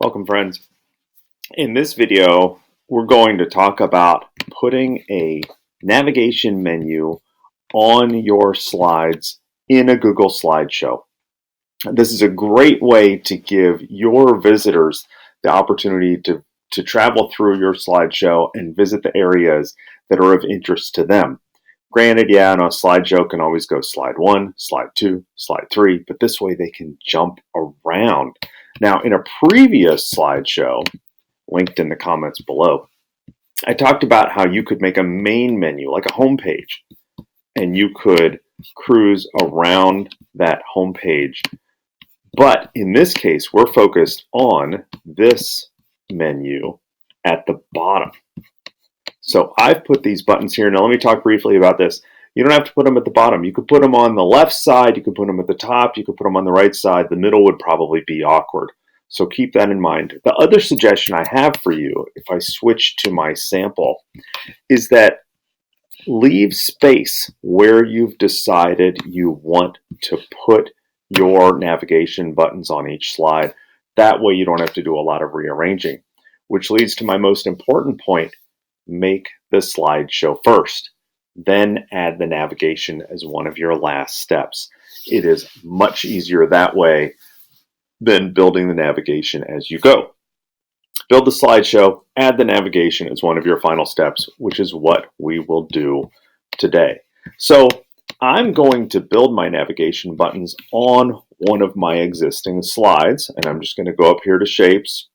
Welcome, friends. In this video, we're going to talk about putting a navigation menu on your slides in a Google slideshow. This is a great way to give your visitors the opportunity to travel through your slideshow and visit the areas that are of interest to them. Granted, yeah, on a slideshow can always go slide 1, slide 2, slide 3, but this way they can jump around. Now, in a previous slideshow, linked in the comments below, I talked about how you could make a main menu, like a home page, and you could cruise around that home page. But in this case, we're focused on this menu at the bottom. So I've put these buttons here. Now let me talk briefly about this. You don't have to put them at the bottom. You could put them on the left side. You could put them at the top. You could put them on the right side. The middle would probably be awkward. So keep that in mind. The other suggestion I have for you, if I switch to my sample, is that leave space where you've decided you want to put your navigation buttons on each slide. That way you don't have to do a lot of rearranging, which leads to my most important point. Make the slideshow first, then add the navigation as one of your last steps. It is much easier that way than building the navigation as you go. Build the slideshow, add the navigation as one of your final steps, which is what we will do today. So I'm going to build my navigation buttons on one of my existing slides, and I'm just going to go up here to shapes.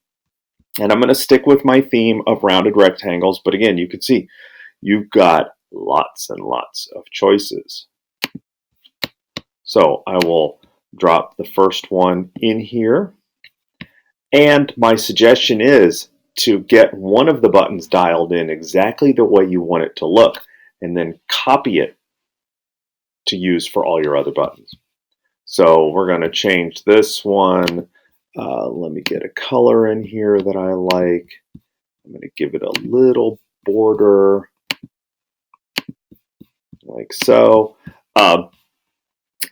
And I'm going to stick with my theme of rounded rectangles. But again, you can see you've got lots and lots of choices. So I will drop the first one in here. And my suggestion is to get one of the buttons dialed in exactly the way you want it to look, and then copy it to use for all your other buttons. So we're going to change this one. Let me get a color in here that I like. I'm going to give it a little border, like so.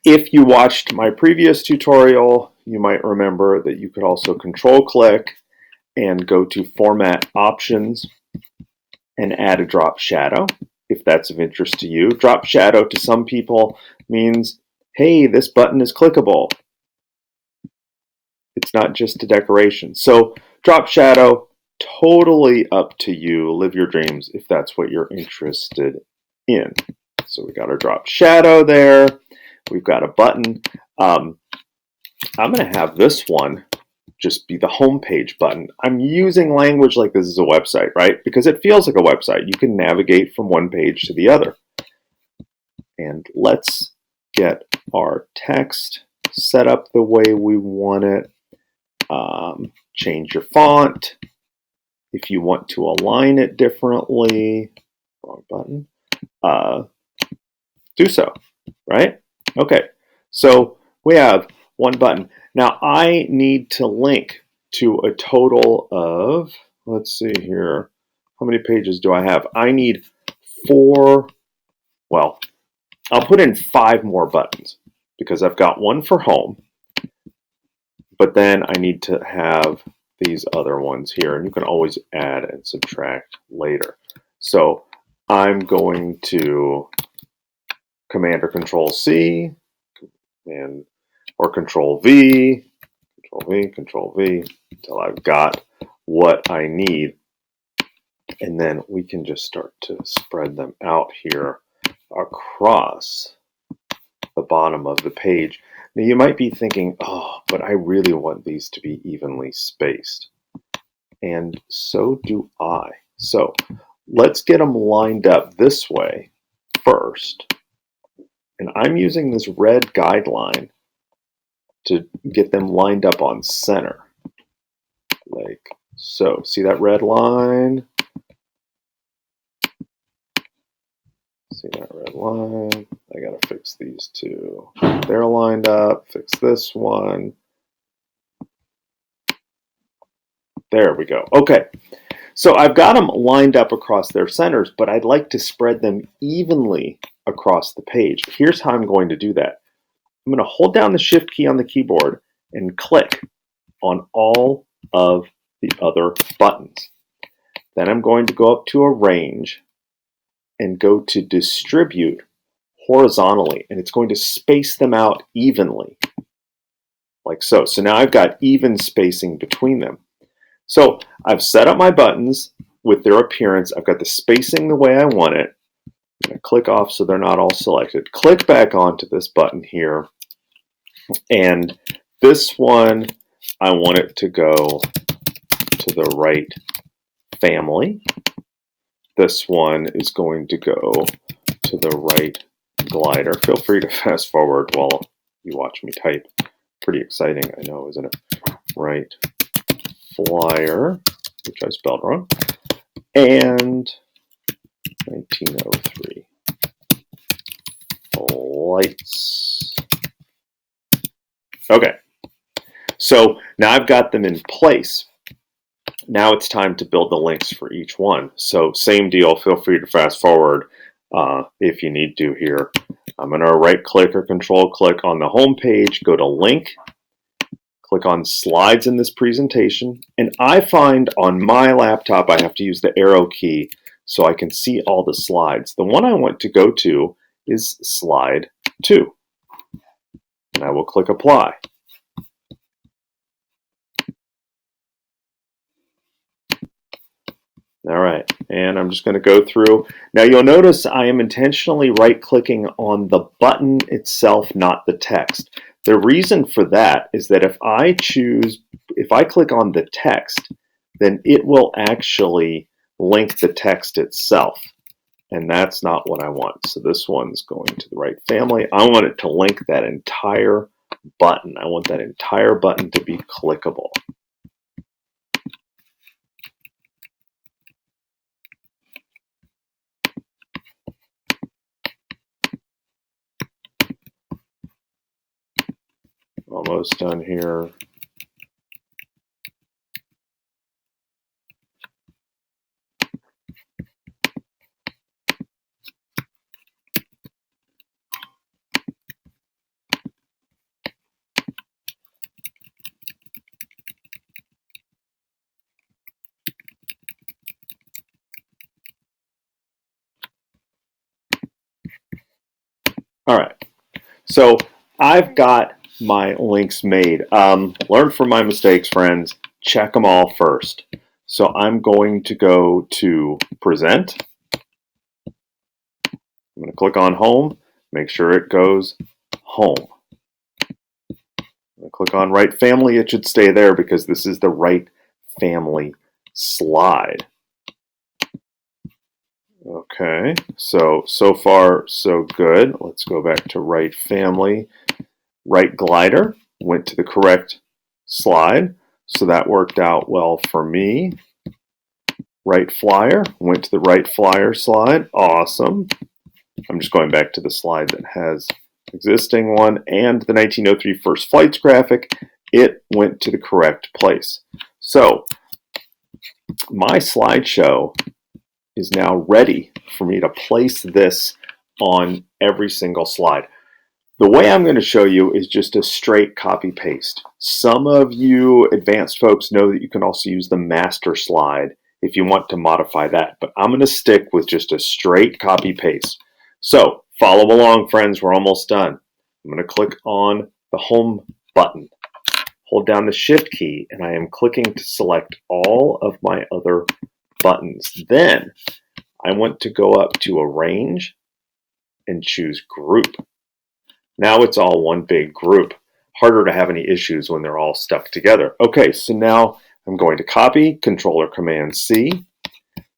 If you watched my previous tutorial, you might remember that you could also control-click and go to Format Options and add a drop shadow, if that's of interest to you. Drop shadow to some people means, hey, this button is clickable. It's not just a decoration. So drop shadow, totally up to you. Live your dreams if that's what you're interested in. So we got our drop shadow there. We've got a button. I'm going to have this one just be the home page button. I'm using language like this is a website, right? Because it feels like a website. You can navigate from one page to the other. And let's get our text set up the way we want it. Change your font. If you want to align it differently, wrong button, do so, right? Okay, so we have one button. Now I need to link to a total of, let's see here, how many pages do I have? I need 4, well, I'll put in 5 more buttons because I've got one for home, but then I need to have these other ones here, and you can always add and subtract later. So I'm going to Command or Control C, or Control V, Control V, until I've got what I need. And then we can just start to spread them out here across the bottom of the page. Now you might be thinking, oh, but I really want these to be evenly spaced. And so do I. So let's get them lined up this way first. And I'm using this red guideline to get them lined up on center. Like so. See that red line? See that red line? I gotta fix these two. They're lined up. Fix this one. There we go. Okay. So I've got them lined up across their centers, but I'd like to spread them evenly across the page. Here's how I'm going to do that. I'm going to hold down the Shift key on the keyboard and click on all of the other buttons. Then I'm going to go up to Arrange and go to Distribute horizontally, and it's going to space them out evenly, like so. So now I've got even spacing between them. So I've set up my buttons with their appearance. I've got the spacing the way I want it. I'm going to click off so they're not all selected. Click back onto this button here, and this one, I want it to go to the right family. This one is going to go to the right glider. Feel free to fast forward while you watch me type. Pretty exciting, I know, isn't it? Right flyer, which I spelled wrong, and 1903 lights. Okay, so now I've got them in place. Now it's time to build the links for each one. So same deal, feel free to fast forward if you need to here. I'm going to right click or control click on the home page, go to link, click on slides in this presentation, and I find on my laptop I have to use the arrow key so I can see all the slides. The one I want to go to is slide 2, and I will click apply. All right, and I'm just going to go through. Now you'll notice I am intentionally right-clicking on the button itself, not the text. The reason for that is that if I click on the text, then it will actually link the text itself, and that's not what I want. So this one's going to the right family. I want it to link that entire button. I want that entire button to be clickable. Almost done here. All right, so I've got my links made. Learn from my mistakes, friends. Check them all first. So I'm going to go to Present. I'm going to click on Home. Make sure it goes Home. I'm going to click on Right Family. It should stay there because this is the Right Family slide. Okay, so far so good. Let's go back to Right Family. Right glider went to the correct slide, so that worked out well for me. Right flyer went to the right flyer slide. Awesome. I'm just going back to the slide that has existing one, and the 1903 first flights graphic, it went to the correct place. So my slideshow is now ready for me to place this on every single slide. The way I'm going to show you is just a straight copy paste. Some of you advanced folks know that you can also use the master slide if you want to modify that, but I'm going to stick with just a straight copy paste. So follow along, friends, we're almost done. I'm going to click on the home button, hold down the shift key, and I am clicking to select all of my other buttons. Then I want to go up to Arrange and choose Group. Now it's all one big group. Harder to have any issues when they're all stuck together. Okay, so now I'm going to copy, Control or Command C,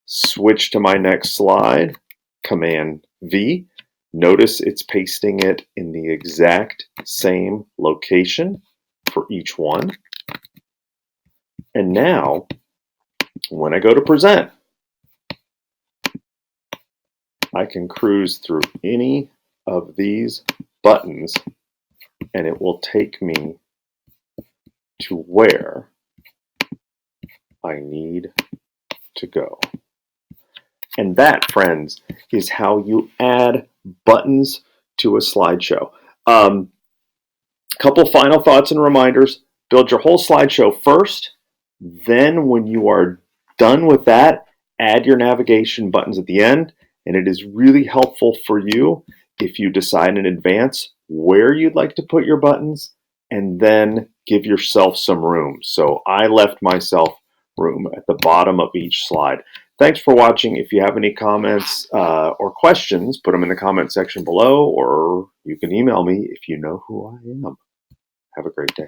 switch to my next slide, Command V. Notice it's pasting it in the exact same location for each one. And now, when I go to present, I can cruise through any of these buttons and it will take me to where I need to go. And that, friends, is how you add buttons to a slideshow. Couple final thoughts and reminders. Build your whole slideshow first. Then when you are done with that, add your navigation buttons at the end. And it is really helpful for you if you decide in advance where you'd like to put your buttons and then give yourself some room. So I left myself room at the bottom of each slide. Thanks for watching. If you have any comments or questions, put them in the comment section below, or you can email me if you know who I am. Have a great day.